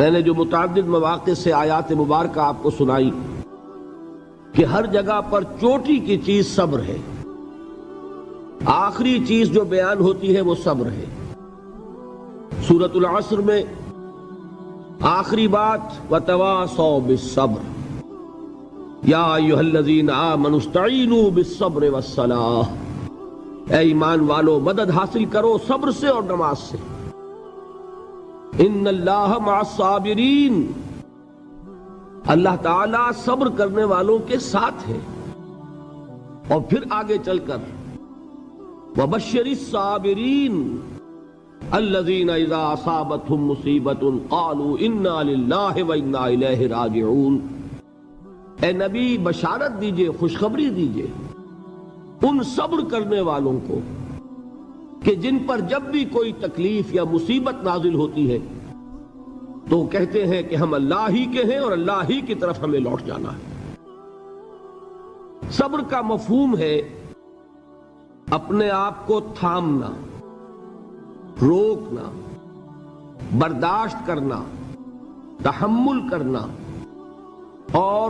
میں نے جو متعدد مواقع سے آیات مبارکہ آپ کو سنائی کہ ہر جگہ پر چوٹی کی چیز صبر ہے، آخری چیز جو بیان ہوتی ہے وہ صبر ہے۔ سورۃ العصر میں آخری بات وَتَوَاصَوْا بِالصَّبْرِ یا ایھا الذین آمنوا استعینوا بالصبر والصلاۃ، اے ایمان والو مدد حاصل کرو صبر سے اور نماز سے۔ ان اللہ مع الصابرین، اللہ تعالیٰ صبر کرنے والوں کے ساتھ ہے۔ اور پھر آگے چل کر وبشر الصابرین الذین اذا اصابتهم مصیبۃ قالوا انا للہ وانا الیہ راجعون، اے نبی بشارت دیجئے، خوشخبری دیجئے ان صبر کرنے والوں کو کہ جن پر جب بھی کوئی تکلیف یا مصیبت نازل ہوتی ہے تو کہتے ہیں کہ ہم اللہ ہی کے ہیں اور اللہ ہی کی طرف ہمیں لوٹ جانا ہے۔ صبر کا مفہوم ہے اپنے آپ کو تھامنا، روکنا، برداشت کرنا، تحمل کرنا، اور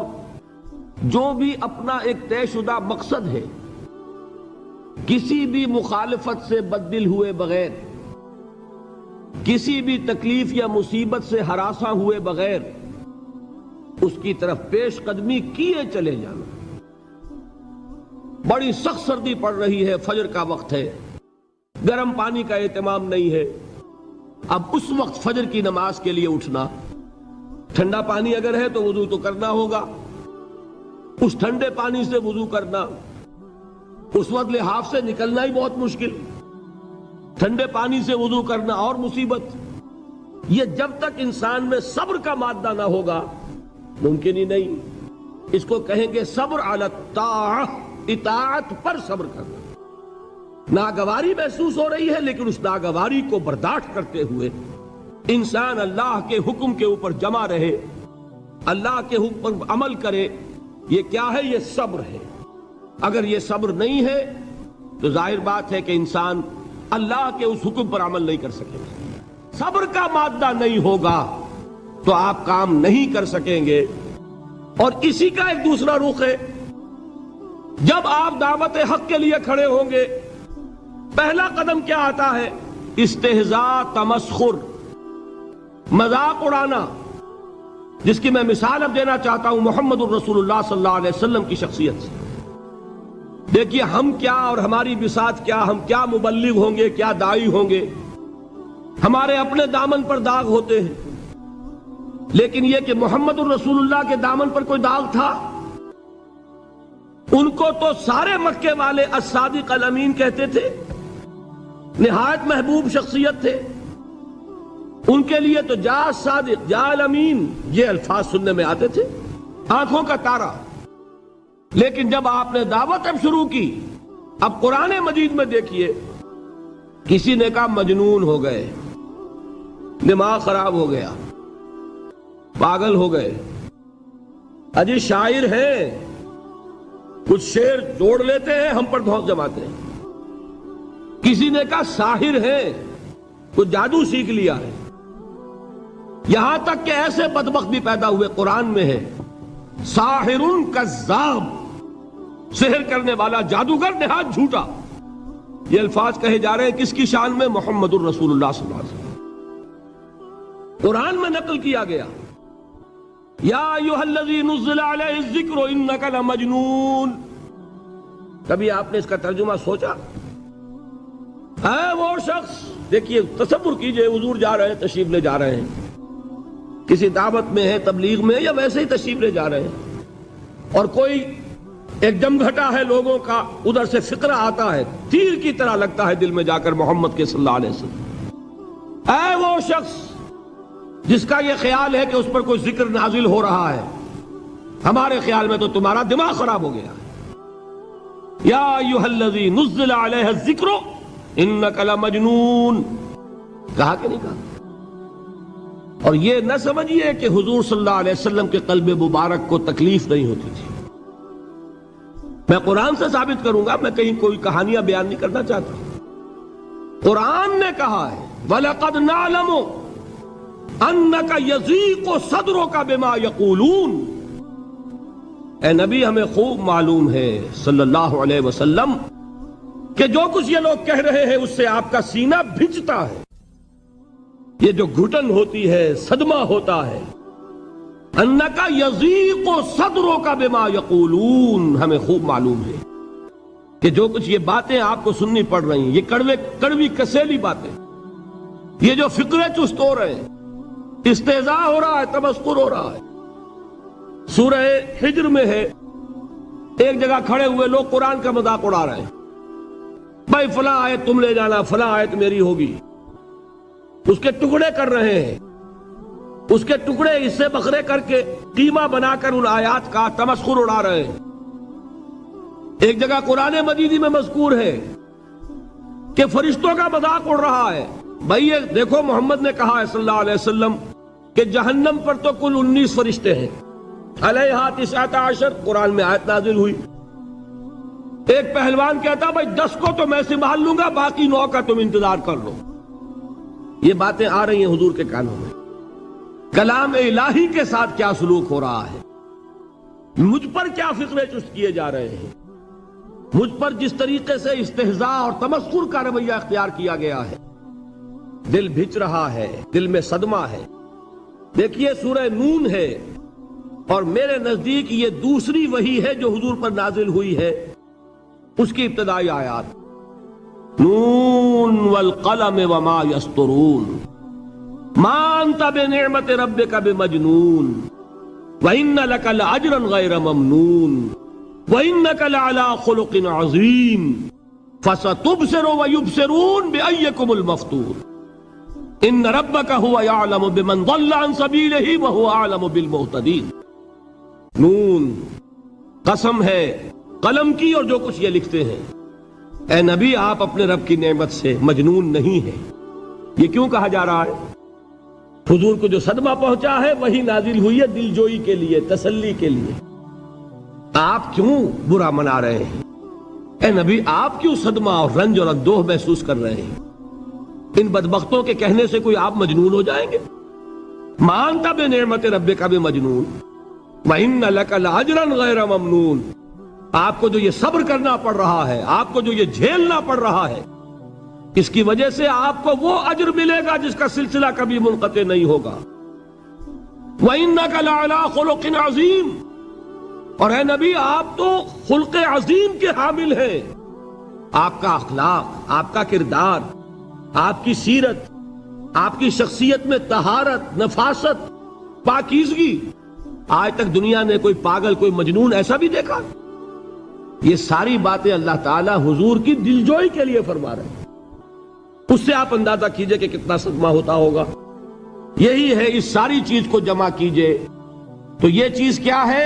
جو بھی اپنا ایک طے شدہ مقصد ہے کسی بھی مخالفت سے بددل ہوئے بغیر، کسی بھی تکلیف یا مصیبت سے ہراساں ہوئے بغیر اس کی طرف پیش قدمی کیے چلے جانا۔ بڑی سخت سردی پڑ رہی ہے، فجر کا وقت ہے، گرم پانی کا اہتمام نہیں ہے، اب اس وقت فجر کی نماز کے لیے اٹھنا، ٹھنڈا پانی اگر ہے تو وضو تو کرنا ہوگا، اس ٹھنڈے پانی سے وضو کرنا، اس وقت لحاف سے نکلنا ہی بہت مشکل، ٹھنڈے پانی سے وضو کرنا اور مصیبت۔ یہ جب تک انسان میں صبر کا مادہ نہ ہوگا ممکن ہی نہیں۔ اس کو کہیں گے صبر علی الطاعہ، اطاعت پر صبر کرنا۔ ناگواری محسوس ہو رہی ہے لیکن اس ناگواری کو برداشت کرتے ہوئے انسان اللہ کے حکم کے اوپر جمع رہے، اللہ کے حکم پر عمل کرے۔ یہ کیا ہے؟ یہ صبر ہے۔ اگر یہ صبر نہیں ہے تو ظاہر بات ہے کہ انسان اللہ کے اس حکم پر عمل نہیں کر سکے گا۔ صبر کا مادہ نہیں ہوگا تو آپ کام نہیں کر سکیں گے۔ اور اسی کا ایک دوسرا رخ ہے، جب آپ دعوت حق کے لیے کھڑے ہوں گے پہلا قدم کیا آتا ہے؟ استہزاء، تمسخر، مذاق اڑانا، جس کی میں مثال اب دینا چاہتا ہوں محمد الرسول اللہ صلی اللہ علیہ وسلم کی شخصیت سے۔ دیکھیے ہم کیا اور ہماری بساط کیا، ہم کیا مبلغ ہوں گے، کیا داعی ہوں گے، ہمارے اپنے دامن پر داغ ہوتے ہیں، لیکن یہ کہ محمد الرسول اللہ کے دامن پر کوئی داغ تھا؟ ان کو تو سارے مکے والے الصادق الامین کہتے تھے، نہایت محبوب شخصیت تھے، ان کے لیے تو جا صادق، جا الامین، یہ الفاظ سننے میں آتے تھے، آنکھوں کا تارا۔ لیکن جب آپ نے دعوت اب شروع کی، اب قرآن مجید میں دیکھیے کسی نے کہا مجنون ہو گئے، دماغ خراب ہو گیا، پاگل ہو گئے، اجی شاعر ہیں، کچھ شعر جوڑ لیتے ہیں ہم پر دھوس جماتے ہیں۔ کسی نے کہا ساحر ہیں، کچھ جادو سیکھ لیا ہے، یہاں تک کہ ایسے بدبخت بھی پیدا ہوئے، قرآن میں ہے ساحر کذاب، سحر کرنے والا جادوگر نہایت جھوٹا۔ یہ الفاظ کہے جا رہے ہیں کس کی شان میں؟ محمد الرسول اللہ صلی اللہ علیہ وسلم۔ قرآن میں نقل کیا گیا یا ایھا الذی نزل علیہ الذکر انک لمجنون۔ کبھی آپ نے اس کا ترجمہ سوچا؟ اے وہ شخص، دیکھیے تصور کیجئے حضور جا رہے ہیں، تشریف لے جا رہے ہیں، کسی دعوت میں ہے، تبلیغ میں، یا ویسے ہی تشریف لے جا رہے ہیں، اور کوئی ایک جمگھٹا ہے لوگوں کا، ادھر سے فقرہ آتا ہے، تیر کی طرح لگتا ہے دل میں جا کر محمد کے صلی اللہ علیہ وسلم۔ اے وہ شخص جس کا یہ خیال ہے کہ اس پر کوئی ذکر نازل ہو رہا ہے، ہمارے خیال میں تو تمہارا دماغ خراب ہو گیا ہے۔ یا ایھا الذی نزل علیہ الذکر انک لمجنون، کہا کہ نہیں کہا؟ اور یہ نہ سمجھیے کہ حضور صلی اللہ علیہ وسلم کے قلب مبارک کو تکلیف نہیں ہوتی تھی۔ میں قرآن سے ثابت کروں گا، میں کہیں کوئی کہانیاں بیان نہیں کرنا چاہتا۔ قرآن نے کہا ہے وَلَقَدْ نَعْلَمُ انک یضیق صدرک بما یقولون، اے نبی ہمیں خوب معلوم ہے صلی اللہ علیہ وسلم کہ جو کچھ یہ لوگ کہہ رہے ہیں اس سے آپ کا سینہ بھجتا ہے، یہ جو گھٹن ہوتی ہے، صدمہ ہوتا ہے۔ انک یضیق صدرک بما یقولون، ہمیں خوب معلوم ہے کہ جو کچھ یہ باتیں آپ کو سننی پڑ رہی ہیں، یہ کڑوی کسیلی باتیں، یہ جو فقرے چست ہو رہے ہیں، استہزاء ہو رہا ہے، تمسخر ہو رہا ہے۔ سورہ حجر میں ہے، ایک جگہ کھڑے ہوئے لوگ قرآن کا مذاق اڑا رہے ہیں، بھائی فلاں آیت تم لے جانا، فلاں آیت میری ہوگی، اس کے ٹکڑے کر رہے ہیں، اس کے ٹکڑے حصے بکھرے کر کے قیمہ بنا کر ان آیات کا تمسخر اڑا رہے ہیں۔ ایک جگہ قرآن مجید میں مذکور ہے کہ فرشتوں کا مذاق اڑ رہا ہے، بھائی یہ دیکھو محمد نے کہا ہے صلی اللہ علیہ وسلم کہ جہنم پر تو کل 19 فرشتے ہیں، علیہا 19 قرآن میں آیت نازل ہوئی۔ ایک پہلوان کہتا بھائی 10 کو تو میں سنبھال لوں گا، باقی 9 کا تم انتظار کر لو۔ یہ باتیں آ رہی ہیں حضور کے کانوں میں، کلام الہی کے ساتھ کیا سلوک ہو رہا ہے، مجھ پر کیا فقرے چست کیے جا رہے ہیں، مجھ پر جس طریقے سے استہزاء اور تمسخر کا رویہ اختیار کیا گیا ہے، دل بھج رہا ہے، دل میں صدمہ ہے۔ دیکھیے سورہ نون ہے، اور میرے نزدیک یہ دوسری وحی ہے جو حضور پر نازل ہوئی ہے، اس کی ابتدائی آیات، نون والقلم وما یسطرون ما انت بنعمت ربک بمجنون وان لک لاجرا غیر ممنون وانک لعلی خلق عظیم فستبصر ویبصرون بأیکم المفتون ان ربک هو یعلم بمن ضل عن سبیلہ وهو اعلم بالمہتدین۔ نون، قسم ہے قلم کی اور جو کچھ یہ لکھتے ہیں۔ اے نبی آپ اپنے رب کی نعمت سے مجنون نہیں ہیں۔ یہ کیوں کہا جا رہا ہے؟ حضور کو جو صدمہ پہنچا ہے وہی نازل ہوئی ہے دل جوئی کے لیے، تسلی کے لیے۔ آپ کیوں برا منا رہے ہیں؟ اے نبی آپ کیوں صدمہ اور رنج اور اندوہ محسوس کر رہے ہیں؟ ان بدبختوں کے کہنے سے کوئی آپ مجنون ہو جائیں گے؟ مانتا بے نعمت ربک بمجنون وَإِنَّ لَكَ لَأَجْرًا غَيْرَ مَمْنُونَ، آپ کو جو یہ صبر کرنا پڑ رہا ہے، آپ کو جو یہ جھیلنا پڑ رہا ہے، اس کی وجہ سے آپ کو وہ اجر ملے گا جس کا سلسلہ کبھی منقطع نہیں ہوگا۔ وَإِنَّكَ لَعَلَىٰ خُلُقٍ عَظِيمٍ، اور اے نبی آپ تو خلق عظیم کے حامل ہیں۔ آپ کا اخلاق، آپ کا کردار، آپ کی سیرت، آپ کی شخصیت میں طہارت، نفاست، پاکیزگی، آج تک دنیا نے کوئی پاگل، کوئی مجنون ایسا بھی دیکھا؟ یہ ساری باتیں اللہ تعالیٰ حضور کی دلجوئی کے لیے فرما رہے ہیں۔ اس سے آپ اندازہ کیجئے کہ کتنا صدمہ ہوتا ہوگا۔ یہی ہے، اس ساری چیز کو جمع کیجئے تو یہ چیز کیا ہے؟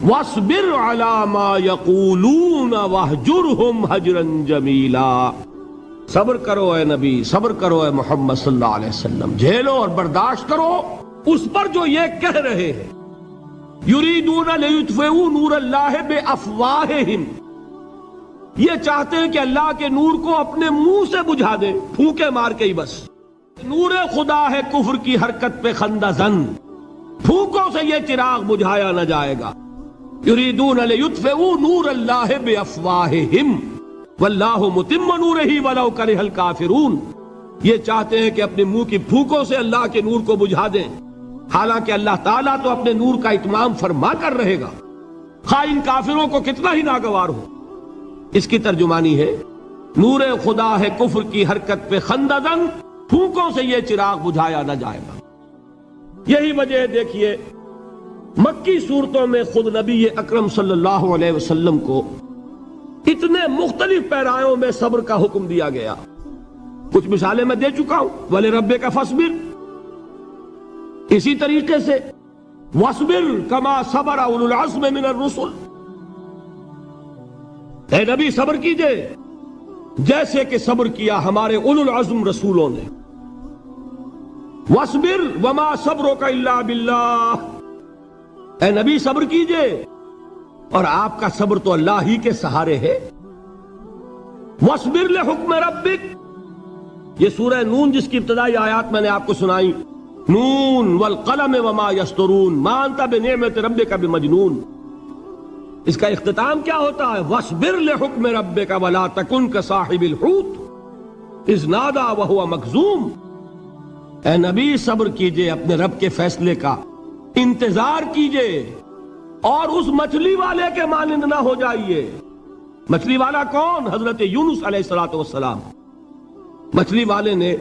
وَاصْبِرْ عَلَىٰ مَا يَقُولُونَ وَاهْجُرْهُمْ هَجْرًا جَمِيلًا، صبر کرو اے نبی، صبر کرو اے محمد صلی اللہ علیہ وسلم، جھیلو اور برداشت کرو اس پر جو یہ کہہ رہے ہیں۔ یریدون لیطفئوا نور اللہ بافواہہم، یہ چاہتے ہیں کہ اللہ کے نور کو اپنے منہ سے بجھا دیں، پھونکے مار کے ہی بس۔ نور خدا ہے کفر کی حرکت پہ خندہ زن، پھونکوں سے یہ چراغ بجھایا نہ جائے گا۔ یریدون لیطفئوا نور اللہ بافواہہم واللہ متم نورہ ولو کرہ الکافرون، یہ چاہتے ہیں کہ اپنے منہ کی پھونکوں سے اللہ کے نور کو بجھا دیں، حالانکہ اللہ تعالیٰ تو اپنے نور کا اتمام فرما کر رہے گا، خواہ ان کافروں کو کتنا ہی ناگوار ہو۔ اس کی ترجمانی ہے نور خدا ہے کفر کی حرکت پہ خندہ زن، پھونکوں سے یہ چراغ بجھایا نہ جائے گا۔ یہی وجہ دیکھیے مکی صورتوں میں خود نبی اکرم صلی اللہ علیہ وسلم کو اتنے مختلف پیرایوں میں صبر کا حکم دیا گیا۔ کچھ مثالیں میں دے چکا ہوں، وَلِرَبِّكَ فَاصْبِرْ، اسی طریقے سے وَاصْبِرْ كَمَا صَبَرَ أُولُو الْعَزْمِ مِنَ الرُّسُلِ، اے نبی صبر کیجئے جیسے کہ صبر کیا ہمارے اولو العزم رسولوں نے۔ وَاصْبِرْ وَمَا صَبْرُكَ إِلَّا بِاللَّهِ، اے نبی صبر کیجئے اور آپ کا صبر تو اللہ ہی کے سہارے ہے۔ وَاصْبِرْ لِحُکْمِ رَبِّكَ، یہ سورہ نون جس کی ابتدائی آیات میں نے آپ کو سنائی، نون والقلم وما یسطرون ما انت بنعمت ربک بمجنون، اس کا اختتام کیا ہوتا ہے؟ وَاصْبِرْ لِحُکْمِ رَبِّكَ وَلَا تَكُنْ كَصَاحِبِ الْحُوتِ اِذْ نَادَىٰ وَهُوَ مَكْظُومٌ، اے نبی صبر کیجئے اپنے رب کے فیصلے کا، انتظار کیجئے اور اس مچھلی والے کے مانند نہ ہو جائیے۔ مچھلی والا کون؟ حضرت یونس علیہ السلام۔ مچھلی والے نے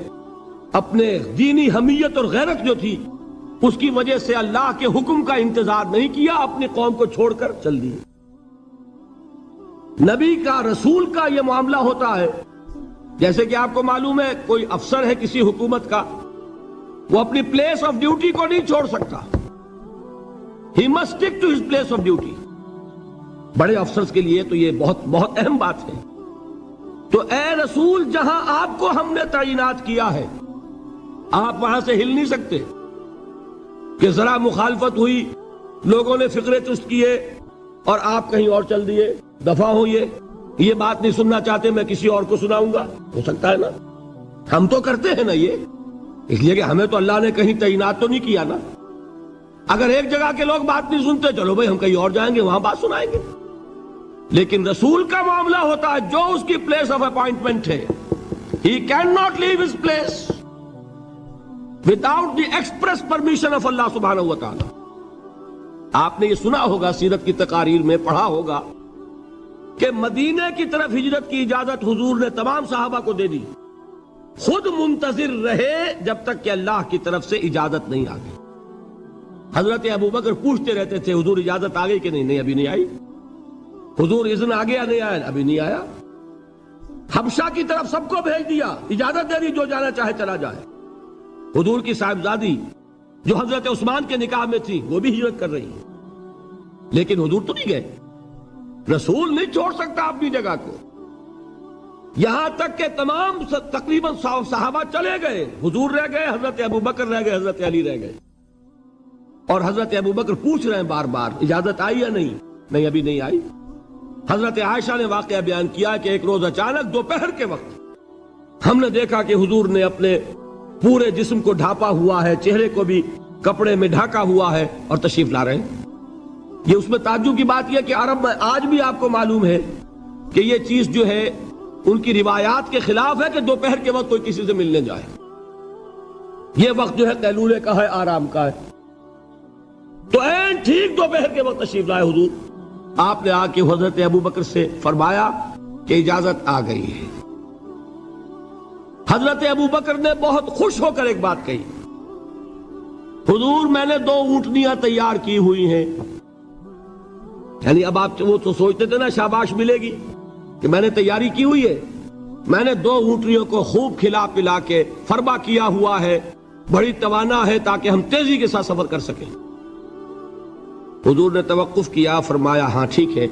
اپنے دینی حمیت اور غیرت جو تھی اس کی وجہ سے اللہ کے حکم کا انتظار نہیں کیا، اپنی قوم کو چھوڑ کر چل دیے۔ نبی کا، رسول کا یہ معاملہ ہوتا ہے، جیسے کہ آپ کو معلوم ہے کوئی افسر ہے کسی حکومت کا، وہ اپنی پلیس آف ڈیوٹی کو نہیں چھوڑ سکتا، he must stick to his place of duty. بڑے افسرز کے لیے تو یہ بہت بہت اہم بات ہے۔ تو اے رسول، جہاں آپ کو ہم نے تعینات کیا ہے آپ وہاں سے ہل نہیں سکتے کہ ذرا مخالفت ہوئی، لوگوں نے فقرے چست کیے اور آپ کہیں اور چل دیے، دفع ہوئیے، یہ بات نہیں سننا چاہتے، میں کسی اور کو سناؤں گا، ہو سکتا ہے نا؟ ہم تو کرتے ہیں نا یہ، اس لیے کہ ہمیں تو اللہ نے کہیں تعینات تو نہیں کیا نا۔ اگر ایک جگہ کے لوگ بات نہیں سنتے، چلو بھائی ہم کہیں اور جائیں گے، وہاں بات سنائیں گے۔ لیکن رسول کا معاملہ ہوتا ہے جو اس کی پلیس آف اپوائنٹمنٹ ہے، he cannot leave his place without the express permission of Allah subhanahu wa ta'ala۔ آپ نے یہ سنا ہوگا، سیرت کی تقاریر میں پڑھا ہوگا کہ مدینے کی طرف ہجرت کی اجازت حضور نے تمام صحابہ کو دے دی، خود منتظر رہے جب تک کہ اللہ کی طرف سے اجازت نہیں آ گئی۔ حضرت ابوبکر پوچھتے رہتے تھے حضور اجازت آ گئی کہ نہیں؟ نہیں ابھی نہیں آئی۔ حضور اذن آ گیا؟ نہیں آیا، ابھی نہیں آیا۔ حبشہ کی طرف سب کو بھیج دیا، اجازت دے دی جو جانا چاہے چلا جائے۔ حضور کی صاحبزادی جو حضرت عثمان کے نکاح میں تھی وہ بھی ہجرت کر رہی ہے، لیکن حضور تو نہیں گئے۔ رسول نہیں چھوڑ سکتا اپنی جگہ کو، یہاں تک کہ تمام تقریباً صحابہ چلے گئے، حضور رہ گئے، حضرت ابوبکر رہ گئے، حضرت علی رہ گئے، اور حضرت ابوبکر پوچھ رہے ہیں بار بار اجازت آئی یا نہیں؟ نہیں ابھی نہیں آئی۔ حضرت عائشہ نے واقعہ بیان کیا کہ ایک روز اچانک دوپہر کے وقت ہم نے دیکھا کہ حضور نے اپنے پورے جسم کو ڈھانپا ہوا ہے، چہرے کو بھی کپڑے میں ڈھانکا ہوا ہے اور تشریف لا رہے ہیں۔ یہ اس میں تعجب کی بات یہ کہ عرب میں آج بھی آپ کو معلوم ہے کہ یہ چیز جو ہے ان کی روایات کے خلاف ہے کہ دوپہر کے وقت کوئی کسی سے ملنے جائے۔ یہ وقت جو ہے قیلولے کا ہے، آرام کا ہے۔ تو این ٹھیک دوپہر کے وقت تشریف لائے حضور، آپ نے آ کے حضرت ابوبکر سے فرمایا کہ اجازت آ گئی ہے۔ حضرت ابوبکر نے بہت خوش ہو کر ایک بات کہی، حضور میں نے 2 اونٹنیاں تیار کی ہوئی ہیں۔ یعنی اب آپ وہ تو سوچتے تھے نا شاباش ملے گی کہ میں نے تیاری کی ہوئی ہے، میں نے 2 اونٹنیوں کو خوب کھلا پلا کے فربا کیا ہوا ہے، بڑی توانا ہے تاکہ ہم تیزی کے ساتھ سفر کر سکیں۔ حضور نے توقف کیا، فرمایا ہاں ٹھیک ہے،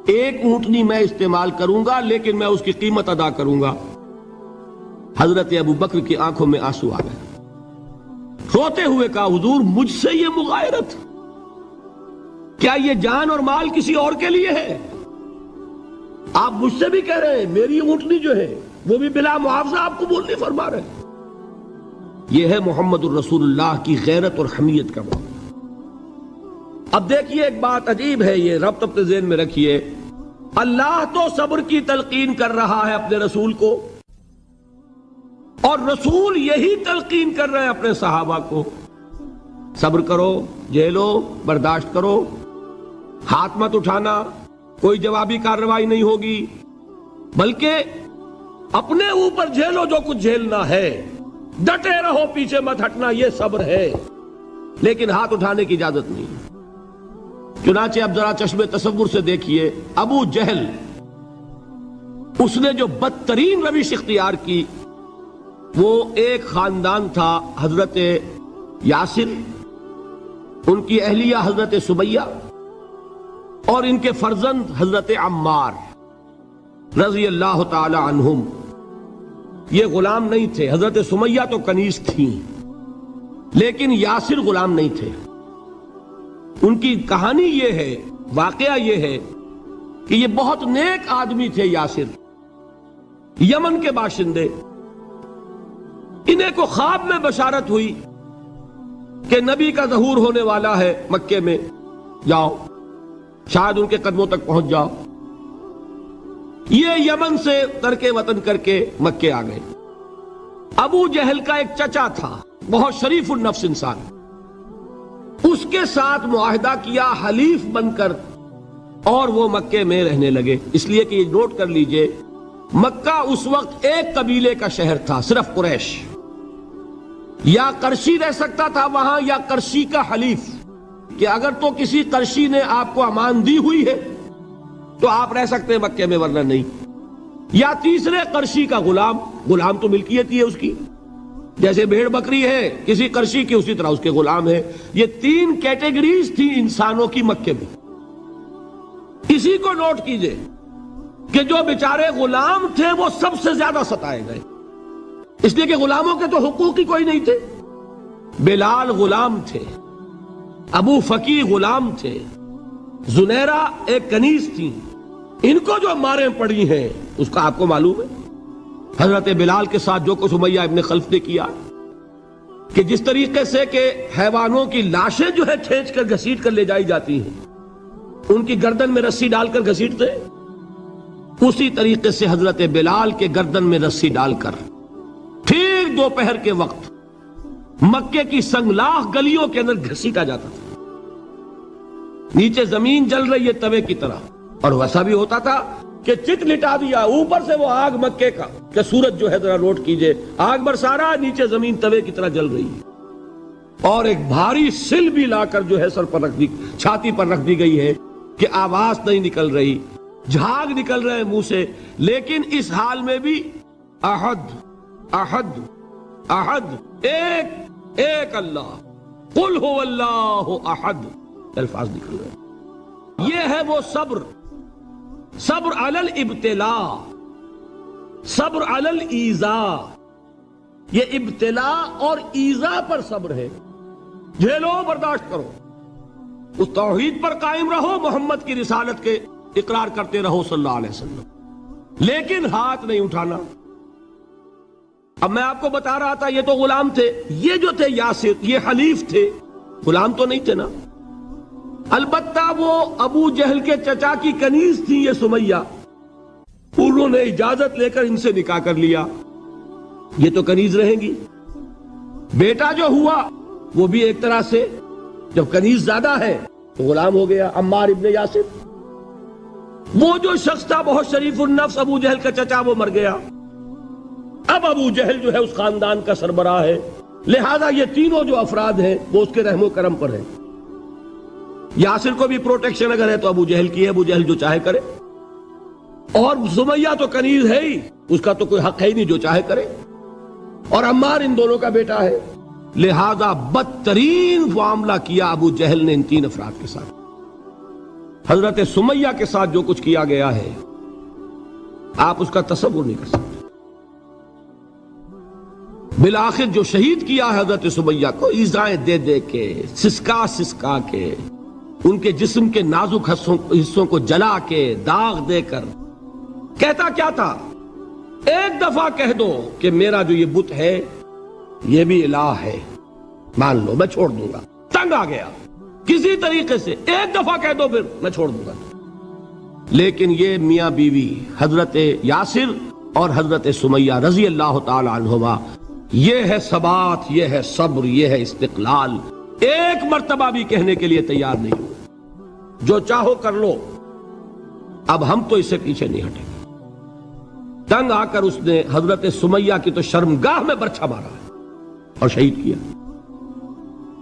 1 اونٹنی میں استعمال کروں گا لیکن میں اس کی قیمت ادا کروں گا۔ حضرت ابوبکر کی آنکھوں میں آنسو آ گئے، روتے ہوئے کہا حضور مجھ سے یہ مغایرت، کیا یہ جان اور مال کسی اور کے لیے ہے؟ آپ مجھ سے بھی کہہ رہے ہیں میری اونٹنی جو ہے وہ بھی بلا معاوضہ آپ قبول نہیں فرما رہے۔ یہ ہے محمد الرسول اللہ کی غیرت اور حمیت کا معاملہ۔ اب دیکھیے ایک بات عجیب ہے، یہ ربط اپنے ذہن میں رکھیے، اللہ تو صبر کی تلقین کر رہا ہے اپنے رسول کو، اور رسول یہی تلقین کر رہے ہیں اپنے صحابہ کو، صبر کرو، جھیلو، برداشت کرو، ہاتھ مت اٹھانا، کوئی جوابی کارروائی نہیں ہوگی، بلکہ اپنے اوپر جھیلو جو کچھ جھیلنا ہے، ڈٹے رہو، پیچھے مت ہٹنا، یہ صبر ہے، لیکن ہاتھ اٹھانے کی اجازت نہیں۔ چنانچہ اب ذرا چشم تصور سے دیکھیے، ابو جہل اس نے جو بدترین روش اختیار کی، وہ ایک خاندان تھا حضرت یاسر، ان کی اہلیہ حضرت سمیہ اور ان کے فرزند حضرت عمار رضی اللہ تعالی عنہم۔ یہ غلام نہیں تھے، حضرت سمیہ تو کنیز تھیں لیکن یاسر غلام نہیں تھے۔ ان کی کہانی یہ ہے، واقعہ یہ ہے کہ یہ بہت نیک آدمی تھے۔ یاسر یمن کے باشندے، انہیں کو خواب میں بشارت ہوئی کہ نبی کا ظہور ہونے والا ہے مکے میں، جاؤ شاید ان کے قدموں تک پہنچ جاؤ۔ یہ یمن سے ترک وطن کر کے مکے آ گئے۔ ابو جہل کا ایک چچا تھا، بہت شریف النفس انسان، اس کے ساتھ معاہدہ کیا حلیف بن کر، اور وہ مکے میں رہنے لگے۔ اس لیے کہ یہ نوٹ کر لیجئے، مکہ اس وقت ایک قبیلے کا شہر تھا، صرف قریش۔ یا قرشی رہ سکتا تھا وہاں، یا قرشی کا حلیف، کہ اگر تو کسی قرشی نے آپ کو امان دی ہوئی ہے تو آپ رہ سکتے ہیں مکے میں، ورنہ نہیں۔ یا تیسرے قرشی کا غلام، غلام تو ملکیت ہی ہے اس کی، جیسے بھیڑ بکری ہے کسی قرشی کی، اسی طرح اس کے غلام ہے۔ یہ تین کیٹیگریز تھی انسانوں کی مکے میں۔ اسی کو نوٹ کیجئے کہ جو بیچارے غلام تھے وہ سب سے زیادہ ستائے گئے، اس لیے کہ غلاموں کے تو حقوق ہی کوئی نہیں تھے۔ بلال غلام تھے، ابو فقی غلام تھے، زنیرہ ایک کنیز تھی، ان کو جو ماریں پڑی ہیں اس کا آپ کو معلوم ہے۔ حضرت بلال کے ساتھ جو کچھ امیہ ابن خلف نے کیا، کہ جس طریقے سے کہ حیوانوں کی لاشیں جو ہے کھینچ کر گھسیٹ کر لے جائی جاتی ہیں، ان کی گردن میں رسی ڈال کر گھسیٹتے، اسی طریقے سے حضرت بلال کے گردن میں رسی ڈال کر ٹھیک دوپہر کے وقت مکے کی سنگلاخ گلیوں کے اندر گھسیٹا جاتا تھا۔ نیچے زمین جل رہی ہے توے کی طرح، اور ویسا بھی ہوتا تھا کہ چت لٹا دیا، اوپر سے وہ آگ مکے کا، کہ سورج جو ہے ذرا نوٹ کیجئے، آگ برسا رہا، نیچے زمین توے کی طرح جل رہی ہے، اور ایک بھاری سل بھی لا کر جو ہے سر پر رکھ دی، چھاتی پر رکھ دی گئی ہے کہ آواز نہیں نکل رہی، جھاگ نکل رہے منہ سے، لیکن اس حال میں بھی احد احد احد، ایک ایک اللہ، قل هو اللہ احد، الفاظ نکل رہے۔ یہ ہے وہ صبر، صبر علی الابتلاء، صبر علی الایذاء۔ یہ ابتلاء اور ایذاء پر صبر ہے، جھیلو برداشت کرو، اس توحید پر قائم رہو، محمد کی رسالت کے اقرار کرتے رہو صلی اللہ علیہ وسلم، لیکن ہاتھ نہیں اٹھانا۔ اب میں آپ کو بتا رہا تھا یہ تو غلام تھے، یہ جو تھے یاسر، یہ حلیف تھے، غلام تو نہیں تھے نا۔ البتہ وہ ابو جہل کے چچا کی کنیز تھی یہ سمیہ، انہوں نے اجازت لے کر ان سے نکاح کر لیا، یہ تو کنیز رہیں گی۔ بیٹا جو ہوا وہ بھی ایک طرح سے، جب کنیز زیادہ ہے تو غلام ہو گیا، عمار ابن یاسر۔ وہ جو شخص تھا بہت شریف النفس ابو جہل کا چچا، وہ مر گیا۔ اب ابو جہل جو ہے اس خاندان کا سربراہ ہے، لہذا یہ تینوں جو افراد ہیں وہ اس کے رحم و کرم پر ہیں۔ یاسر کو بھی پروٹیکشن اگر ہے تو ابو جہل کی ہے، ابو جہل جو چاہے کرے، اور سمیہ تو کنیز ہے ہی، اس کا تو کوئی حق ہے ہی نہیں، جو چاہے کرے، اور عمار ان دونوں کا بیٹا ہے، لہذا بدترین معاملہ کیا ابو جہل نے ان تین افراد کے ساتھ۔ حضرت سمیہ کے ساتھ جو کچھ کیا گیا ہے آپ اس کا تصور نہیں کر سکتے۔ بالآخر جو شہید کیا ہے حضرت سمیہ کو، ایذائیں دے دے کے، سسکا سسکا کے، ان کے جسم کے نازک حصوں کو جلا کے، داغ دے کر، کہتا کیا تھا، ایک دفعہ کہہ دو کہ میرا جو یہ بت ہے یہ بھی الہ ہے، مان لو میں چھوڑ دوں گا۔ تنگ آ گیا، کسی طریقے سے ایک دفعہ کہہ دو پھر میں چھوڑ دوں گا۔ لیکن یہ میاں بیوی حضرت یاسر اور حضرت سمیہ رضی اللہ تعالی عنہما، یہ ہے ثبات، یہ ہے صبر، یہ ہے استقلال، ایک مرتبہ بھی کہنے کے لیے تیار نہیں ہوئے، جو چاہو کر لو، اب ہم تو اس سے پیچھے نہیں ہٹیں گے۔ تنگ آ کر اس نے حضرت سمیہ کی تو شرمگاہ میں برچھا مارا اور شہید کیا۔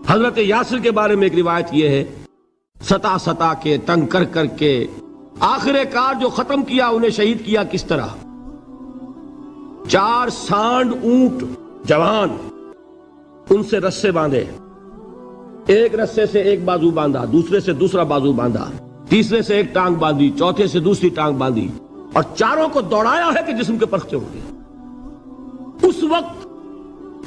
حضرت یاسر کے بارے میں ایک روایت یہ ہے، ستا ستا کے، تنگ کر کر کے، آخر کار جو ختم کیا، انہیں شہید کیا کس طرح، 4 سانڈ اونٹ جوان، ان سے رسے باندھے، ایک رسے سے ایک بازو باندھا، دوسرے سے دوسرا بازو باندھا، تیسرے سے ایک ٹانگ باندھی، چوتھے سے دوسری ٹانگ باندھی، اور چاروں کو دوڑایا ہے کہ جسم کے پرخچے ہو گئے۔ اس وقت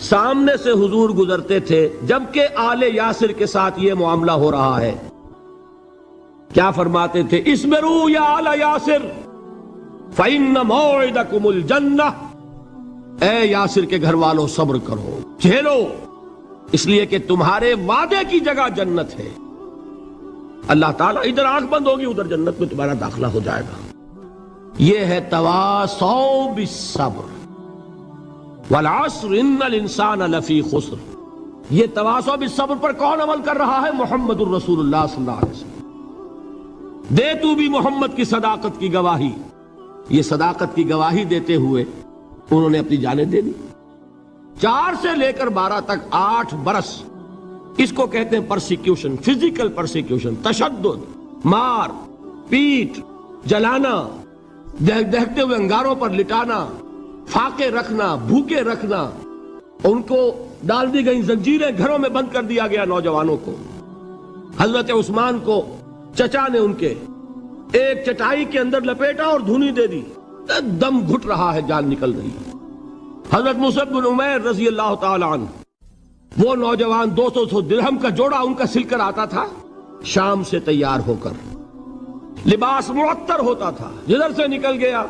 سامنے سے حضور گزرتے تھے جبکہ آل یاسر کے ساتھ یہ معاملہ ہو رہا ہے، کیا فرماتے تھے، اسبروا یا آل یاسر فإن موعدکم الجنہ، اے یاسر کے گھر والوں صبر کرو، جھیلو، اس لیے کہ تمہارے وعدے کی جگہ جنت ہے۔ اللہ تعالیٰ ادھر آنکھ بند ہوگی، ادھر جنت میں تمہارا داخلہ ہو جائے گا۔ یہ ہے تواصوا بالصبر والعصر ان الانسان لفی خسر۔ یہ تواصوا بالصبر پر کون عمل کر رہا ہے؟ محمد الرسول اللہ صلی اللہ علیہ وسلم۔ دے تو بھی محمد کی صداقت کی گواہی۔ یہ صداقت کی گواہی دیتے ہوئے انہوں نے اپنی جانیں دے دی۔ 4 سے لے کر 12 تک 8 برس اس کو کہتے ہیں پرسیکیوشن، فزیکل پرسیکیوشن، تشدد، مار پیٹ، جلانا، دہتے ہوئے انگاروں پر لٹانا، فاقے رکھنا، بھوکے رکھنا، ان کو ڈال دی گئی زنجیریں، گھروں میں بند کر دیا گیا نوجوانوں کو۔ حضرت عثمان کو چچا نے ان کے ایک چٹائی کے اندر لپیٹا اور دھونی دے دی، دم گھٹ رہا ہے، جان نکل رہی ہے۔ حضرت مصعب بن عمیر رضی اللہ تعالی عنہ، وہ نوجوان 200 درہم کا جوڑا ان کا سل کر آتا تھا شام سے تیار ہو کر، لباس معطر ہوتا تھا، جدھر سے نکل گیا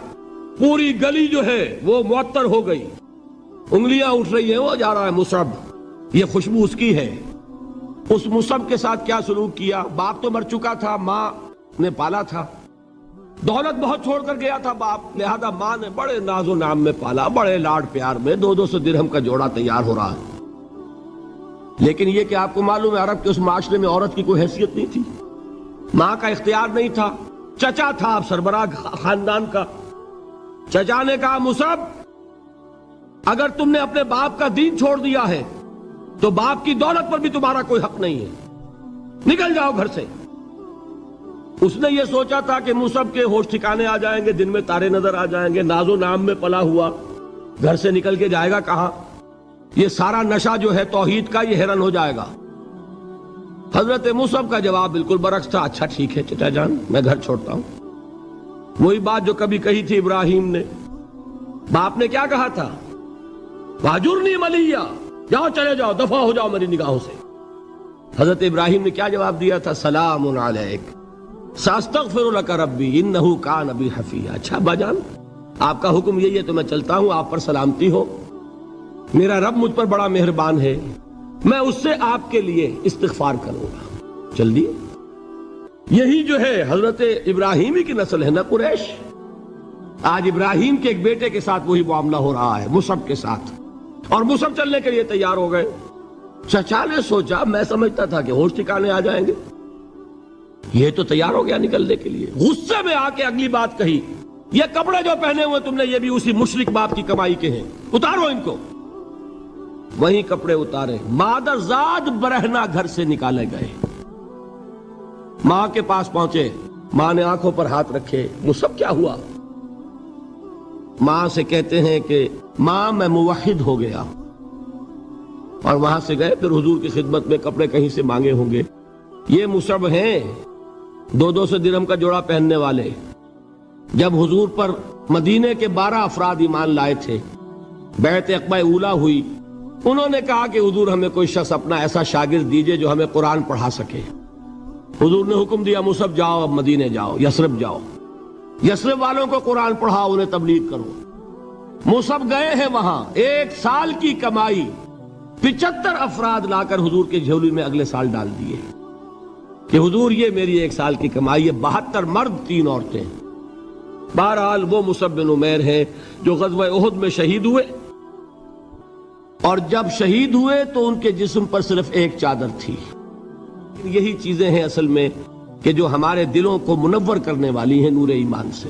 پوری گلی جو ہے وہ معطر ہو گئی، انگلیاں اٹھ رہی ہیں، وہ جا رہا ہے مصعب، یہ خوشبو اس کی ہے۔ اس مصعب کے ساتھ کیا سلوک کیا؟ باپ تو مر چکا تھا، ماں نے پالا تھا، دولت بہت چھوڑ کر گیا تھا باپ، لہذا ماں نے بڑے ناز و نام میں پالا، بڑے لاڈ پیار میں، 200 درہم کا جوڑا تیار ہو رہا ہے۔ لیکن یہ کہ آپ کو معلوم ہے عرب کے اس معاشرے میں عورت کی کوئی حیثیت نہیں تھی، ماں کا اختیار نہیں تھا، چچا تھا اب سربراہ خاندان کا۔ چچا نے کہا مصعب اگر تم نے اپنے باپ کا دین چھوڑ دیا ہے تو باپ کی دولت پر بھی تمہارا کوئی حق نہیں ہے، نکل جاؤ گھر سے۔ اس نے یہ سوچا تھا کہ مصعب کے ہوش ٹھکانے آ جائیں گے، دن میں تارے نظر آ جائیں گے، ناز و نام میں پلا ہوا گھر سے نکل کے جائے گا کہاں، یہ سارا نشہ جو ہے توحید کا یہ حیران ہو جائے گا۔ حضرت مصعب کا جواب بالکل برعکس تھا، اچھا ٹھیک ہے چچا جان، میں گھر چھوڑتا ہوں۔ وہی بات جو کبھی کہی تھی ابراہیم نے، باپ نے کیا کہا تھا؟ واجرنی ملیہ، جاؤ چلے جاؤ، دفع ہو جاؤ میری نگاہوں سے۔ حضرت ابراہیم نے کیا جواب دیا تھا؟ سلام علیک ساستغفر لک ربی انہ کان بی حفیہ۔ اچھا ابا جان آپ کا حکم یہی ہے تو میں چلتا ہوں، آپ پر سلامتی ہو، میرا رب مجھ پر بڑا مہربان ہے، میں اس سے آپ کے لیے استغفار کروں گا۔ چل دیے۔ یہی جو ہے حضرت ابراہیمی کی نسل ہے نا قریش۔ آج ابراہیم کے ایک بیٹے کے ساتھ وہی معاملہ ہو رہا ہے، مصعب کے ساتھ، اور مصعب چلنے کے لیے تیار ہو گئے۔ چچا نے سوچا، میں سمجھتا تھا کہ ہوش ٹھکانے آ جائیں گے، یہ تو تیار ہو گیا نکلنے کے لیے۔ غصے میں آ کے اگلی بات کہی، یہ کپڑے جو پہنے ہوئے تم نے یہ بھی اسی مشرک باپ کی کمائی کے ہیں، اتارو ان کو۔ وہیں کپڑے اتارے، مادر زاد برہنہ گھر سے نکالے گئے۔ ماں کے پاس پہنچے، ماں نے آنکھوں پر ہاتھ رکھے، مصعب کیا ہوا؟ ماں سے کہتے ہیں کہ ماں میں موحد ہو گیا، اور وہاں سے گئے، پھر حضور کی خدمت میں کپڑے کہیں سے مانگے ہوں گے۔ یہ مصعب ہیں 200 درہم کا جوڑا پہننے والے۔ جب حضور پر مدینے کے 12 افراد ایمان لائے تھے، بیعت عقبہ اولیٰ ہوئی، انہوں نے کہا کہ حضور ہمیں کوئی شخص اپنا ایسا شاگرد دیجئے جو ہمیں قرآن پڑھا سکے۔ حضور نے حکم دیا مصعب جاؤ، اب مدینے جاؤ، یثرب جاؤ، یثرب والوں کو قرآن پڑھاؤ، انہیں تبلیغ کرو۔ مصعب گئے ہیں وہاں، 1 سال کی کمائی 75 افراد لا کر حضور کے جھولی میں اگلے سال ڈال دیے کہ حضور یہ میری 1 سال کی کمائی ہے، 72 مرد 3 عورتیں۔ بہرحال وہ مصعب بن عمیر ہیں جو غزوہ احد میں شہید ہوئے، اور جب شہید ہوئے تو ان کے جسم پر صرف ایک چادر تھی۔ یہی چیزیں ہیں اصل میں کہ جو ہمارے دلوں کو منور کرنے والی ہیں نور ایمان سے۔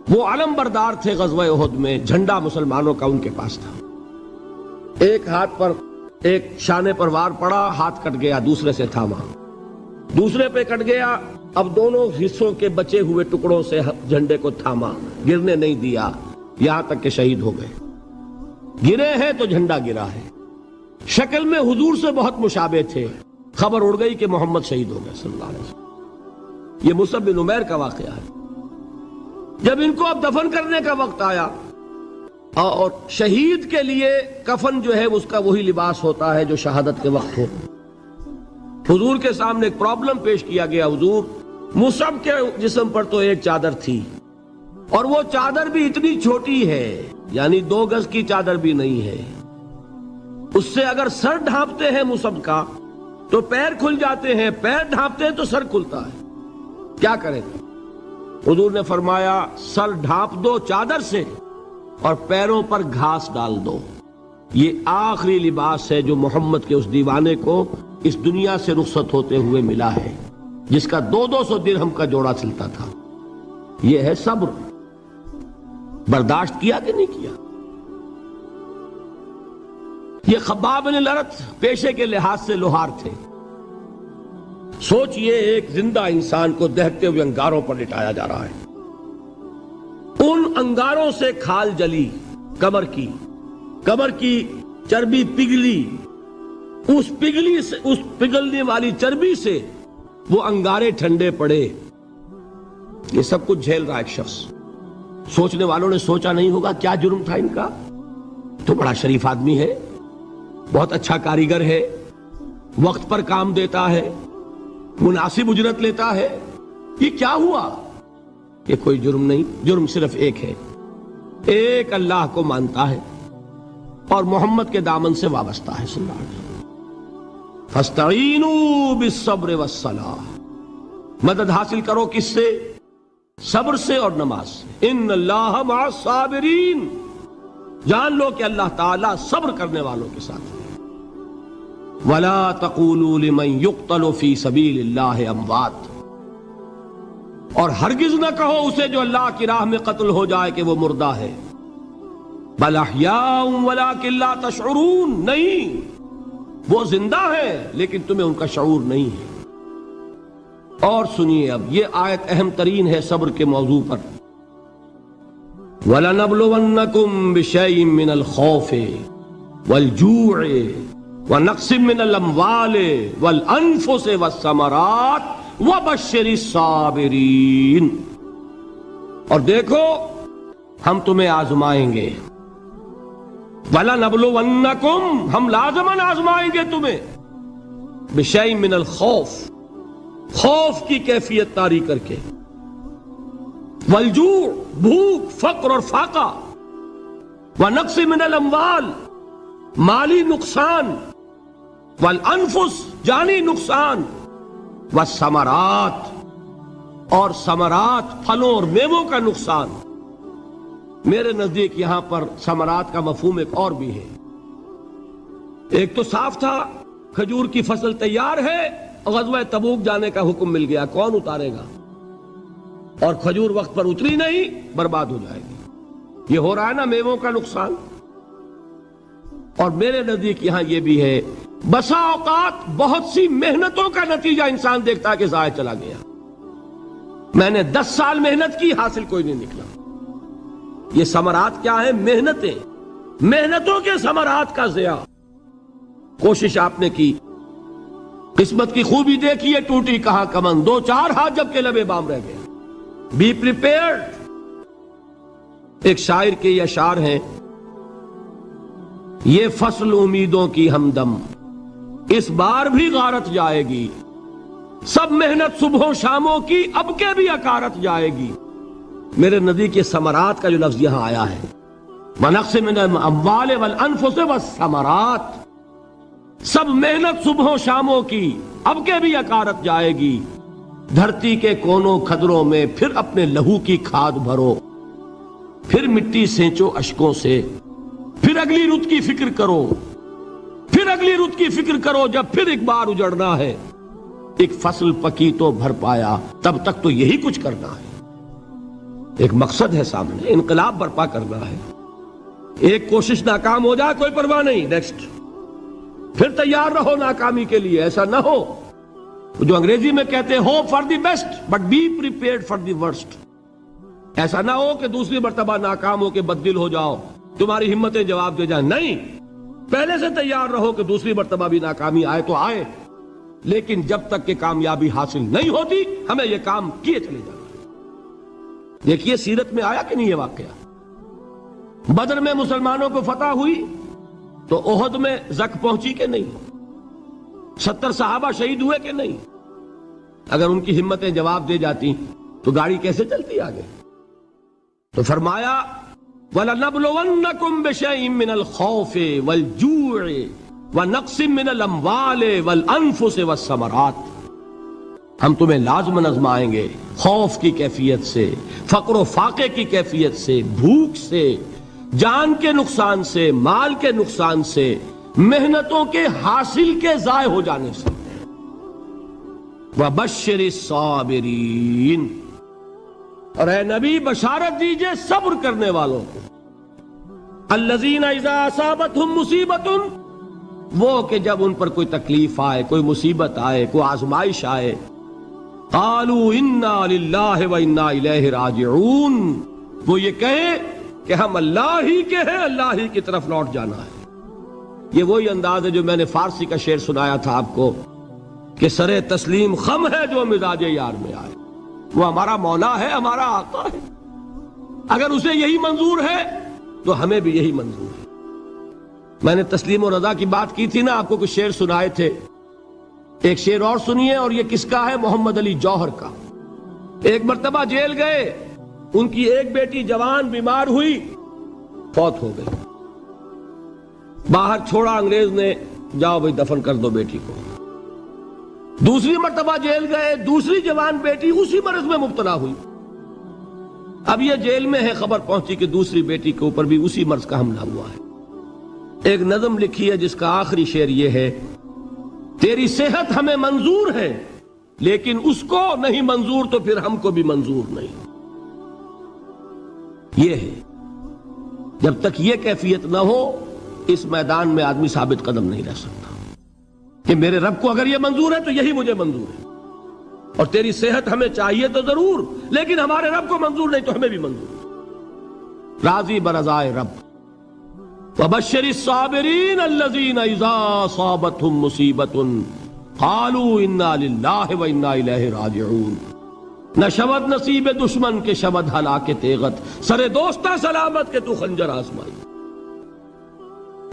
وہ علم بردار تھے غزوہ احد میں، جھنڈا مسلمانوں کا ان کے پاس تھا۔ ایک ہاتھ پر ایک شانے پر وار پڑا، ہاتھ کٹ گیا، دوسرے سے تھاما، دوسرے پہ کٹ گیا، اب دونوں حصوں کے بچے ہوئے ٹکڑوں سے جھنڈے کو تھاما، گرنے نہیں دیا، یہاں تک کہ شہید ہو گئے۔ گرے ہیں تو جھنڈا گرا ہے۔ شکل میں حضور سے بہت مشابہ تھے، خبر اڑ گئی کہ محمد شہید ہو گئے صلی اللہ علیہ وسلم۔ یہ مصعب بن عمیر کا واقعہ ہے۔ جب ان کو اب دفن کرنے کا وقت آیا، اور شہید کے لیے کفن جو ہے اس کا وہی لباس ہوتا ہے جو شہادت کے وقت ہو، حضور کے سامنے ایک پرابلم پیش کیا گیا۔ حضور مصعب کے جسم پر تو ایک چادر تھی، اور وہ چادر بھی اتنی چھوٹی ہے یعنی 2 گز کی چادر بھی نہیں ہے، اس سے اگر سر ڈھانپتے ہیں مصحف کا تو پیر کھل جاتے ہیں، پیر ڈھانپتے ہیں تو سر کھلتا ہے، کیا کریں؟ حضور نے فرمایا سر ڈھانپ دو چادر سے اور پیروں پر گھاس ڈال دو۔ یہ آخری لباس ہے جو محمد کے اس دیوانے کو اس دنیا سے رخصت ہوتے ہوئے ملا ہے، جس کا 200 درہم کا جوڑا سلتا تھا۔ یہ ہے صبر۔ برداشت کیا کہ نہیں کیا؟ یہ خباب بن الارت پیشے کے لحاظ سے لوہار تھے۔ سوچئے ایک زندہ انسان کو دہتے ہوئے انگاروں پر لٹایا جا رہا ہے، ان انگاروں سے کھال جلی، کمر کی چربی پگھلی، اس پگھلنے والی چربی سے وہ انگارے ٹھنڈے پڑے۔ یہ سب کچھ جھیل رہا ایک شخص۔ سوچنے والوں نے سوچا نہیں ہوگا کیا جرم تھا ان کا، تو بڑا شریف آدمی ہے، بہت اچھا کاریگر ہے، وقت پر کام دیتا ہے، مناسب اجرت لیتا ہے، یہ کیا ہوا؟ یہ کوئی جرم نہیں، جرم صرف ایک ہے، ایک اللہ کو مانتا ہے اور محمد کے دامن سے وابستہ ہے صلی اللہ علیہ وسلم۔ فاستعینوا بالصبر والصلاۃ، مدد حاصل کرو کس سے؟ صبر سے اور نماز سے۔ ان اللہ مع الصابرین، جان لو کہ اللہ تعالیٰ صبر کرنے والوں کے ساتھ ہے۔ ولا تقولوا لمن يقتل في سبيل الله اموات، اور ہرگز نہ کہو اسے جو اللہ کی راہ میں قتل ہو جائے کہ وہ مردہ ہے۔ بل احیاء ولکن لا تشعرون، نہیں، وہ زندہ ہے لیکن تمہیں ان کا شعور نہیں ہے۔ اور سنیے اب یہ آیت اہم ترین ہے صبر کے موضوع پر۔ وَلَنَبْلُوَنَّكُمْ بِشَيْءٍ مِّنَ الْخَوْفِ وَالْجُوعِ وَنَقْصٍ مِّنَ الْأَمْوَالِ وَالْأَنفُسِ وَالثَّمَرَاتِ وَبَشِّرِ الصَّابِرِينَ، اور دیکھو ہم تمہیں آزمائیں گے۔ وَلَنَبْلُوَنَّكُمْ، ہم لازماً آزمائیں گے تمہیں، بِشَيْءٍ مِّنَ الْخَوْفِ، خوف کی کیفیت طاری کر کے، والجوع، بھوک، فقر اور فاقہ، ونقص من الاموال، مالی نقصان، والانفس، جانی نقصان، والثمرات، اور ثمرات، پھلوں اور میووں کا نقصان۔ میرے نزدیک یہاں پر ثمرات کا مفہوم ایک اور بھی ہے۔ ایک تو صاف تھا کھجور کی فصل تیار ہے، غزوہ تبوک جانے کا حکم مل گیا، کون اتارے گا؟ اور کھجور وقت پر اتری نہیں، برباد ہو جائے گی۔ یہ ہو رہا ہے نا میووں کا نقصان۔ اور میرے نزدیک یہاں یہ بھی ہے، بسا اوقات بہت سی محنتوں کا نتیجہ انسان دیکھتا ہے کہ ضائع چلا گیا، میں نے 10 سال محنت کی، حاصل کوئی نہیں نکلا۔ یہ ثمرات کیا ہے؟ محنتیں، محنتوں کے ثمرات کا ضیاع۔ کوشش آپ نے کی، قسمت کی خوبی دیکھیے، ٹوٹی کہاں کمن، 2-4 ہاتھ جب کے لبے بام رہ گئے۔ Be prepared. ایک شاعر کے یہ اشعار ہیں، یہ فصل امیدوں کی ہمدم اس بار بھی غارت جائے گی، سب محنت صبحوں شاموں کی اب کے بھی اکارت جائے گی۔ میرے نزدیک یہ ثمرات کا جو لفظ یہاں آیا ہے، وَنَقْصٍ مِّنَ الْأَمْوَالِ وَالْأَنفُسِ وَالثَّمَرَاتِ، سب محنت صبحوں شاموں کی اب کے بھی اکارت جائے گی۔ دھرتی کے کونوں کھدروں میں پھر اپنے لہو کی کھاد بھرو، پھر مٹی سینچو اشکوں سے، پھر اگلی رت کی فکر کرو، پھر اگلی رت کی فکر کرو، جب پھر ایک بار اجڑنا ہے۔ ایک فصل پکی تو بھر پایا، تب تک تو یہی کچھ کرنا ہے۔ ایک مقصد ہے سامنے، انقلاب برپا کرنا ہے۔ ایک کوشش ناکام ہو جائے کوئی پرواہ نہیں، نیکسٹ، پھر تیار رہو ناکامی کے لیے۔ ایسا نہ ہو جو انگریزی میں کہتے ہیں hope for the best but be prepared for the worst. ایسا نہ ہو کہ دوسری مرتبہ ناکام ہو کے بددل ہو جاؤ، تمہاری ہمتیں جواب دے جائیں۔ نہیں، پہلے سے تیار رہو کہ دوسری مرتبہ بھی ناکامی آئے تو آئے، لیکن جب تک کہ کامیابی حاصل نہیں ہوتی ہمیں یہ کام کیے چلے جانا ہے۔ دیکھیے سیرت میں آیا کہ نہیں یہ واقعہ؟ بدر میں مسلمانوں کو فتح ہوئی تو احد میں زک پہنچی کہ نہیں؟ 70 صحابہ شہید ہوئے کہ نہیں؟ اگر ان کی ہمتیں جواب دے جاتی تو گاڑی کیسے چلتی آگے؟ تو فرمایا وَلَنَبْلُوَنَّكُمْ بِشَيْءٍ مِّنَ الْخَوْفِ وَالْجُوعِ وَنَقْصٍ مِّنَ الْأَمْوَالِ وَالْأَنفُسِ وَالثَّمَرَاتِ، ہم تمہیں لازماً آزمائیں گے خوف کی کیفیت سے، فقر و فاقے کی کیفیت سے، بھوک سے، جان کے نقصان سے، مال کے نقصان سے، محنتوں کے حاصل کے ضائع ہو جانے سے۔ وَبَشِّرِ الصَّابِرِينَ، اور اے نبی بشارت دیجئے صبر کرنے والوں کو۔ الَّذِينَ إِذَا أَصَابَتْهُمْ مُصِيبَةٌ، وہ کہ جب ان پر کوئی تکلیف آئے، کوئی مصیبت آئے، کوئی آزمائش آئے، قَالُوا إِنَّا لِلَّهِ وَإِنَّا إِلَيْهِ رَاجِعُونَ، وہ یہ کہیں کہ ہم اللہ ہی کے ہیں، اللہ ہی کی طرف لوٹ جانا ہے۔ یہ وہی انداز ہے جو میں نے فارسی کا شعر سنایا تھا آپ کو کہ سرے تسلیم خم ہے جو مزاج یار میں آئے۔ وہ ہمارا مولا ہے، ہمارا آقا ہے، اگر اسے یہی منظور ہے تو ہمیں بھی یہی منظور ہے۔ میں نے تسلیم و رضا کی بات کی تھی نا، آپ کو کچھ شعر سنائے تھے، ایک شعر اور سنیے، اور یہ کس کا ہے؟ محمد علی جوہر کا۔ ایک مرتبہ جیل گئے، ان کی ایک بیٹی جوان بیمار ہوئی، فوت ہو گئی، باہر چھوڑا انگریز نے، جاؤ بھائی دفن کر دو بیٹی کو۔ دوسری مرتبہ جیل گئے، دوسری جوان بیٹی اسی مرض میں مبتلا ہوئی۔ اب یہ جیل میں ہے، خبر پہنچی کہ دوسری بیٹی کے اوپر بھی اسی مرض کا حملہ ہوا ہے۔ ایک نظم لکھی ہے جس کا آخری شعر یہ ہے: تیری صحت ہمیں منظور ہے لیکن اس کو نہیں منظور تو پھر ہم کو بھی منظور نہیں۔ یہ ہے، جب تک یہ کیفیت نہ ہو اس میدان میں آدمی ثابت قدم نہیں رہ سکتا کہ میرے رب کو اگر یہ منظور ہے تو یہی مجھے منظور ہے، اور تیری صحت ہمیں چاہیے تو ضرور، لیکن ہمارے رب کو منظور نہیں تو ہمیں بھی منظور ہے۔ راضی برضائے رب۔ وَبَشِّرِ الصَّابِرِينَ الَّذِينَ إِذَا أَصَابَتْهُمْ مُصِيبَةٌ قَالُوا إِنَّا لِلَّهِ وَإِنَّا إِلَيْهِ رَاجِعُونَ۔ نہ شود نصیب دشمن کے شود ہلاک تیغت، سر دوستہ سلامت کے تو خنجر آزمائی۔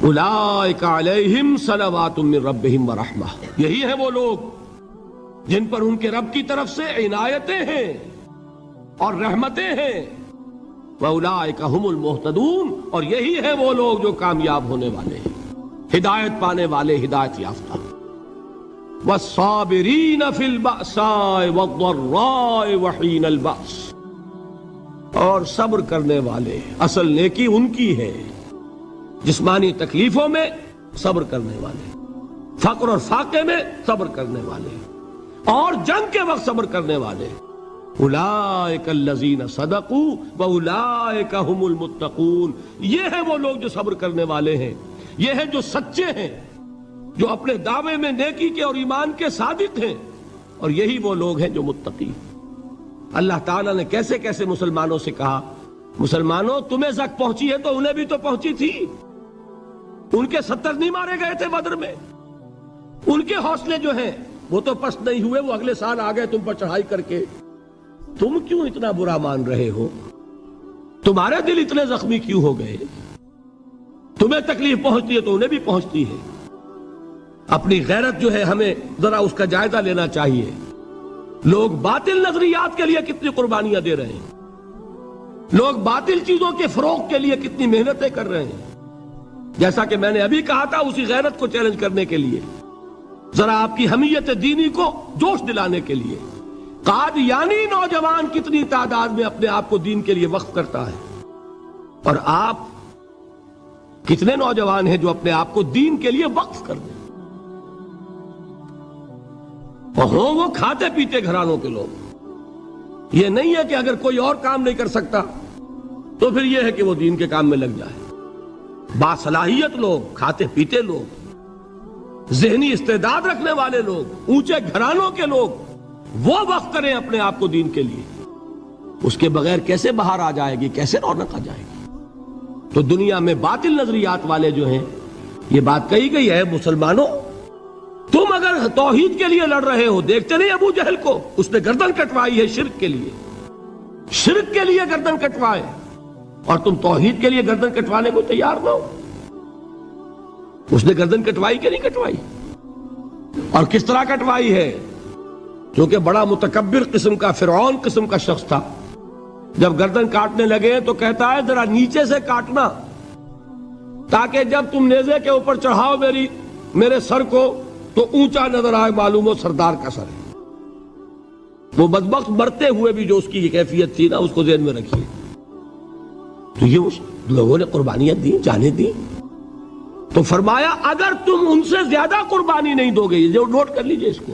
اولئک علیہم صلوات من ربہم ورحمہ، یہی ہے وہ لوگ جن پر ان کے رب کی طرف سے عنایتیں ہیں اور رحمتیں ہیں۔ وَأُولَئِكَ هُمُ الْمُهْتَدُونَ، اور یہی ہے وہ لوگ جو کامیاب ہونے والے ہیں، ہدایت پانے والے، ہدایت یافتہ۔ وَالصَّابِرِينَ فِي الْبَأْسَاءِ وَالضَّرَّاءِ وَحِينَ الْبَأْسِ، اور صبر کرنے والے، اصل نیکی ان کی ہے، جسمانی تکلیفوں میں صبر کرنے والے، فقر اور فاقے میں صبر کرنے والے، اور جنگ کے وقت صبر کرنے والے۔ اولئک الذین صدقوا واولئک هم المتقون، یہ ہے وہ لوگ جو صبر کرنے والے ہیں، یہ ہے جو سچے ہیں، جو اپنے دعوے میں نیکی کے اور ایمان کے صادق ہیں، اور یہی وہ لوگ ہیں جو متقی۔ اللہ تعالیٰ نے کیسے کیسے مسلمانوں سے کہا، مسلمانوں تمہیں زک پہنچی ہے تو انہیں بھی تو پہنچی تھی، ان کے 70 نہیں مارے گئے تھے بدر میں، ان کے حوصلے جو ہیں وہ تو پست نہیں ہوئے، وہ اگلے سال آ گئے تم پر چڑھائی کر کے، تم کیوں اتنا برا مان رہے ہو؟ تمہارے دل اتنے زخمی کیوں ہو گئے؟ تمہیں تکلیف پہنچتی ہے تو انہیں بھی پہنچتی ہے۔ اپنی غیرت جو ہے ہمیں ذرا اس کا جائزہ لینا چاہیے۔ لوگ باطل نظریات کے لیے کتنی قربانیاں دے رہے ہیں، لوگ باطل چیزوں کے فروغ کے لیے کتنی محنتیں کر رہے ہیں۔ جیسا کہ میں نے ابھی کہا تھا، اسی غیرت کو چیلنج کرنے کے لیے، ذرا آپ کی حمیت دینی کو جوش دلانے کے لیے، قادیانی نوجوان کتنی تعداد میں اپنے آپ کو دین کے لیے وقف کرتا ہے، اور آپ کتنے نوجوان ہیں جو اپنے آپ کو دین کے لیے وقف کر دیں، اور ہوں وہ کھاتے پیتے گھرانوں کے لوگ۔ یہ نہیں ہے کہ اگر کوئی اور کام نہیں کر سکتا تو پھر یہ ہے کہ وہ دین کے کام میں لگ جائے۔ باصلاحیت لوگ، کھاتے پیتے لوگ، ذہنی استعداد رکھنے والے لوگ، اونچے گھرانوں کے لوگ، وہ وقف کریں اپنے آپ کو دین کے لیے۔ اس کے بغیر کیسے بہار آ جائے گی، کیسے رونق آ جائے گی؟ تو دنیا میں باطل نظریات والے جو ہیں، یہ بات کہی گئی ہے، مسلمانوں تم اگر توحید کے لیے لڑ رہے ہو، دیکھتے نہیں ابو جہل کو، اس نے گردن کٹوائی ہے شرک کے لیے، شرک کے لیے گردن کٹوائے، اور تم توحید کے لیے گردن کٹوانے کو تیار نہ ہو۔ اس نے گردن کٹوائی کہ نہیں کٹوائی؟ اور کس طرح کٹوائی ہے؟ کیونکہ بڑا متکبر قسم کا، فرعون قسم کا شخص تھا، جب گردن کاٹنے لگے تو کہتا ہے ذرا نیچے سے کاٹنا تاکہ جب تم نیزے کے اوپر چڑھاؤ میرے سر کو تو اونچا نظر آئے، معلوم ہو سردار کا سر ہے۔ وہ بدبخت مرتے ہوئے بھی جو اس کی یہ کیفیت تھی نا، اس کو ذہن میں رکھیے۔ تو یہ اس لوگوں نے قربانیاں دی، جانیں دی، تو فرمایا اگر تم ان سے زیادہ قربانی نہیں دو گے، یہ جو نوٹ کر لیجئے اس کو،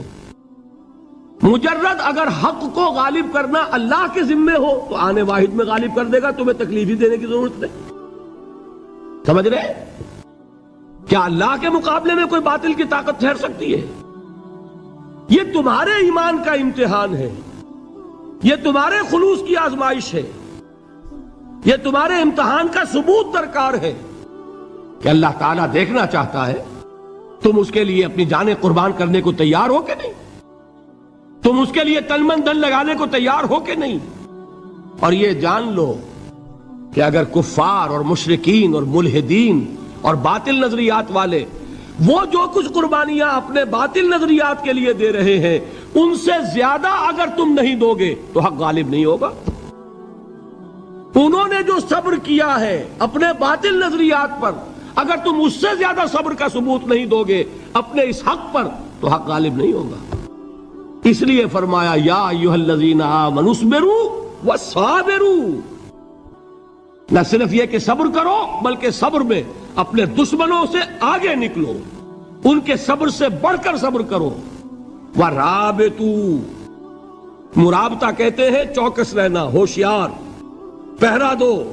مجرد اگر حق کو غالب کرنا اللہ کے ذمے ہو تو آنے واحد میں غالب کر دے گا، تمہیں تکلیف ہی دینے کی ضرورت نہیں۔ سمجھ رہے؟ کیا اللہ کے مقابلے میں کوئی باطل کی طاقت ٹھہر سکتی ہے؟ یہ تمہارے ایمان کا امتحان ہے، یہ تمہارے خلوص کی آزمائش ہے، یہ تمہارے امتحان کا ثبوت درکار ہے کہ اللہ تعالیٰ دیکھنا چاہتا ہے تم اس کے لیے اپنی جانیں قربان کرنے کو تیار ہو کہ نہیں، تم اس کے لیے تن من دھن لگانے کو تیار ہو کہ نہیں۔ اور یہ جان لو کہ اگر کفار اور مشرکین اور ملحدین اور باطل نظریات والے وہ جو کچھ قربانیاں اپنے باطل نظریات کے لیے دے رہے ہیں، ان سے زیادہ اگر تم نہیں دو گے تو حق غالب نہیں ہوگا۔ انہوں نے جو صبر کیا ہے اپنے باطل نظریات پر، اگر تم اس سے زیادہ صبر کا ثبوت نہیں دو گے اپنے اس حق پر تو حق غالب نہیں ہوگا۔ اس لیے فرمایا یا ایھا الذین آمنوا اصبروا وصابروا، نہ صرف یہ کہ صبر کرو بلکہ صبر میں اپنے دشمنوں سے آگے نکلو، ان کے صبر سے بڑھ کر صبر کرو۔ وَرَابِطُوا، مرابطہ کہتے ہیں چوکس رہنا، ہوشیار، پہرا دو،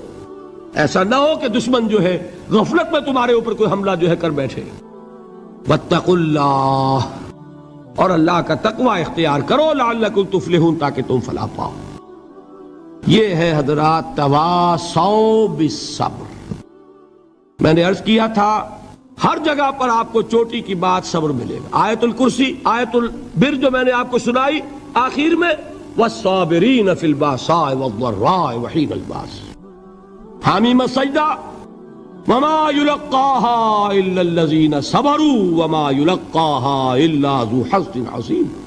ایسا نہ ہو کہ دشمن جو ہے غفلت میں تمہارے اوپر کوئی حملہ جو ہے کر بیٹھے۔ وَاتَّقُوا اللَّهَ، اور اللہ کا تقوی اختیار کرو، لعلکم تفلحون، تاکہ تم فلاح پاؤ۔ یہ ہے حضرات تواصوا بالصبر۔ میں نے عرض کیا تھا ہر جگہ پر آپ کو چوٹی کی بات صبر ملے گا۔ آیت الکرسی، آیت البر جو میں نے آپ کو سنائی آخر میں، والصابرین فی الباساء والضراء وحین الباس، حامیم السجدہ، وما یلقاها الا الذین صبروا وما یلقاها الا ذو حظ عظیم۔